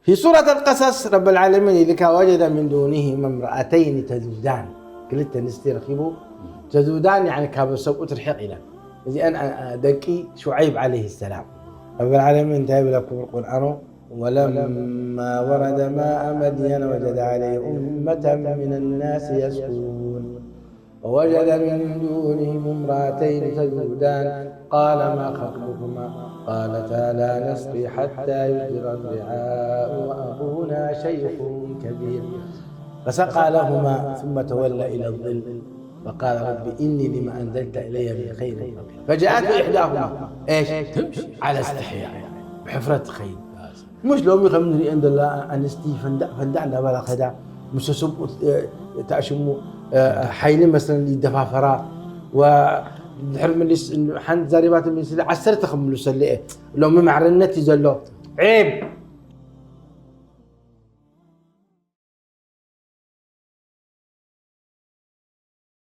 في سورة القصص رب العالمين لك وجد من دونهما امرأتين تذودان قلت نستي رخيبه تذودان يعني كابسوق ترحق إلى إذا أنا دقي شعيب عليه السلام رب العالمين تابع لكم القرآن ولما ورد ماء مدين وجد عليه أمة من الناس يسكون ووجد من دونهم امرأتين تذودان قال ما خطبكما قالتا لا نسقي حتى يصدر الرعاء وأبونا شيخ كبير فسقى لهما ثم تولى إلى الظل فقال رب إني لما أنزلت إلي من خير فجاءته إحداهما إيش تمشي على استحياء بحفرة خيل مش لو يخمني عند الله أنستي فندع بلا خدع مش سب تأشمو حين مثلا يدفافرا وحرم اللي حن زاربات من سيد عسرت خملو سلئه لو ما معرنتي زلو عيب